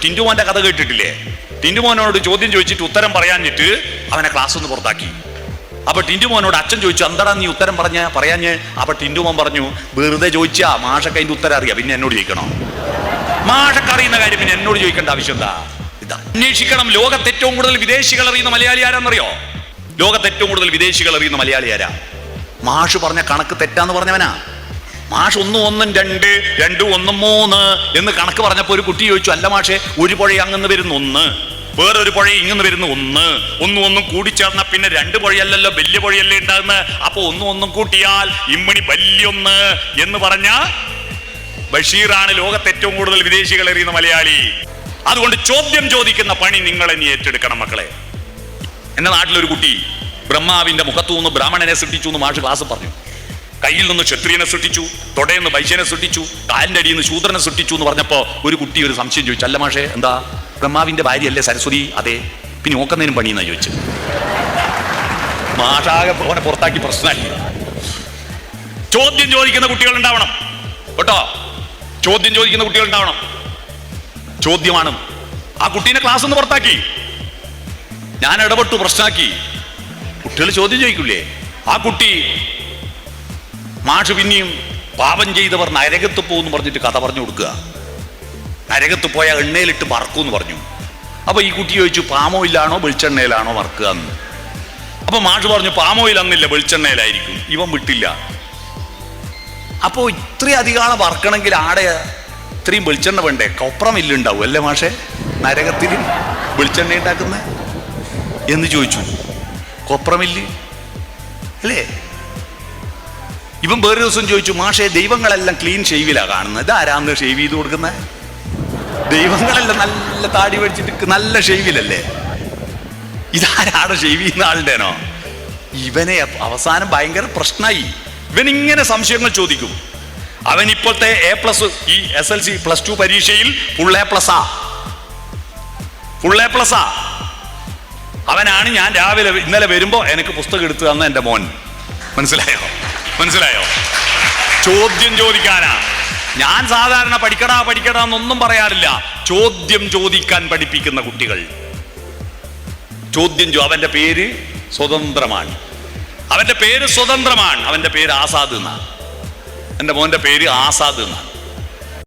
ടിന്റുമോന്റെ കഥ കേട്ടിട്ടില്ലേ? ടിന്റുമോനോട് ചോദ്യം ചോദിച്ചിട്ട് ഉത്തരം പറയാഞ്ഞിട്ട് അവനെ ക്ലാസ് ഒന്ന് പുറത്താക്കി. അപ്പൊ ടിന്റുമോനോട് അച്ഛൻ ചോദിച്ചു, എന്താടാ നീ ഉത്തരം പറയാഞ്ഞ്? അപ്പൊ ടിന്റുമോൻ പറഞ്ഞു, വെറുതെ ചോദിച്ചാ, മാഷക്ക് അതിന്റെ ഉത്തരം അറിയാം, പിന്നെ എന്നോട് ചോദിക്കണോ? മാഷക്ക് അറിയുന്ന കാര്യം പിന്നെ എന്നോട് ചോദിക്കേണ്ട ആവശ്യം എന്താ? ഇതാ അന്വേഷിക്കണം. ലോകത്ത് ഏറ്റവും കൂടുതൽ വിദേശികൾ അറിയുന്ന മലയാളി ആരാന്നറിയോ? ലോകത്ത് ഏറ്റവും കൂടുതൽ വിദേശികൾ അറിയുന്ന മലയാളി ആരാ? മാഷ് പറഞ്ഞ കണക്ക് തെറ്റാന്ന് പറഞ്ഞവനാ. മാഷ് 1 1 2 2 1 3 എന്ന് കണക്ക് പറഞ്ഞപ്പോ ഒരു കുട്ടി ചോദിച്ചു, അല്ല മാഷെ, ഒരു പുഴ അങ്ങന്ന് വരുന്ന 1, വേറൊരു പുഴ ഇങ്ങനെ വരുന്ന 1, 1 1 കൂടിച്ചേർന്ന പിന്നെ 2 പുഴയല്ലല്ലോ, വലിയ പുഴയല്ലേ ഉണ്ടാകുന്നത്. അപ്പൊ 1 1 കൂട്ടിയാൽ ഇമ്മണി വലിയൊന്ന് എന്ന് പറഞ്ഞ ബഷീറാണ് ലോകത്ത് ഏറ്റവും കൂടുതൽ വിദേശികൾ അറിയുന്ന മലയാളി. അതുകൊണ്ട് ചോദ്യം ചോദിക്കുന്ന പണി നിങ്ങൾ ഇനി ഏറ്റെടുക്കണം മക്കളെ. എന്റെ നാട്ടിലൊരു കുട്ടി ബ്രഹ്മാവിന്റെ മുഖത്തു നിന്ന് ബ്രാഹ്മണനെ സൃഷ്ടിച്ചു എന്ന് മാഷ് ക്ലാസ് പറഞ്ഞു. കയ്യിൽ നിന്ന് ക്ഷത്രിയനെ സൃഷ്ടിച്ചു, തൊടയിൽ നിന്ന് വൈശ്യനെ സൃഷ്ടിച്ചു, കാലിന്റെ അടിയിൽ നിന്ന് ശൂദ്രനെ സൃഷ്ടിച്ചു എന്ന് പറഞ്ഞപ്പോ ഒരു കുട്ടി ഒരു സംശയം ചോദിച്ചു, അല്ല മാഷെ, എന്താ ബ്രഹ്മാവിന്റെ ഭാര്യയല്ലേ സരസ്വതി? അതെ. പിന്നെ നോക്കുന്നതിനും പണിയെന്നാ ചോദിച്ചു. മാഷാകെ അവനെ പുറത്താക്കി പ്രശ്നമായി. ചോദ്യം ചോദിക്കുന്ന കുട്ടികൾ ഉണ്ടാവണം കേട്ടോ. ചോദ്യം ചോദിക്കുന്ന കുട്ടികൾ ഉണ്ടാവണം. ചോദ്യമാണ്. ആ കുട്ടീനെ ക്ലാസ് ഒന്ന് പുറത്താക്കി, ഞാൻ ഇടപെട്ടു, പ്രശ്നമാക്കി. കുട്ടികൾ ചോദ്യം ചോദിക്കൂലേ? ആ കുട്ടി മാഷ് പിന്നെയും പാപം ചെയ്തവർ നരകത്ത് പോകുന്നു പറഞ്ഞിട്ട് കഥ പറഞ്ഞു കൊടുക്കുക. നരകത്ത് പോയാൽ എണ്ണയിലിട്ട് വറക്കൂന്ന് പറഞ്ഞു. അപ്പൊ ഈ കുട്ടി ചോദിച്ചു, പാമോയിലാണോ വെളിച്ചെണ്ണയിലാണോ വറക്കുക എന്ന്. അപ്പൊ മാഷ് പറഞ്ഞു, പാമോയിൽ അന്നില്ല, വെളിച്ചെണ്ണയിലായിരിക്കും. ഇവൻ വിട്ടില്ല. അപ്പോ ഇത്രയും അധികം വറക്കണമെങ്കിൽ ആടെ ഇത്രയും വെളിച്ചെണ്ണ വേണ്ടേ? കൊപ്ര മില്ലുണ്ടാവും അല്ലേ മാഷെ നരകത്തിൽ വെളിച്ചെണ്ണ ഉണ്ടാക്കുന്ന എന്ന് ചോദിച്ചു. കൊപ്ര മില്ല് അല്ലേ? ഇവൻ വേറെ ദിവസം ചോദിച്ചു, മാഷെ, ദൈവങ്ങളെല്ലാം ക്ലീൻ ഷെയ്വിലാ കാണുന്നത്, ഇതാരാന്ന് ഷെയ്വ് ചെയ്ത് കൊടുക്കുന്നത്? ദൈവങ്ങളെല്ലാം നല്ല താടി പഠിച്ചിട്ട് നല്ല ഷെയ്വിലല്ലേ, ഇതാരാണ് ഷെയ്വ് ചെയ്യുന്ന ആളുടേനോ? ഇവനെ അവസാനം ഭയങ്കര പ്രശ്നമായി. ഇവനിങ്ങനെ സംശയങ്ങൾ ചോദിക്കും. അവൻ ഇപ്പോഴത്തെ A+ ഈ SLC +2 പരീക്ഷയിൽ ഫുൾ A+. അവനാണ് ഞാൻ രാവിലെ ഇന്നലെ വരുമ്പോ എനിക്ക് പുസ്തകം എടുത്തു തന്ന എൻ്റെ മോൻ. മനസ്സിലായോ? ചോദ്യം ചോദിക്കാനാ. ഞാൻ സാധാരണ പഠിക്കടാ എന്നൊന്നും പറയാറില്ല. ചോദ്യം ചോദിക്കാൻ പഠിപ്പിക്കുന്ന കുട്ടികൾ. അവന്റെ പേര് സ്വതന്ത്രമാണ്. അവന്റെ പേര് ആസാദ് എന്നാണ്. എൻ്റെ മോന്റെ പേര് ആസാദ് എന്നാണ്.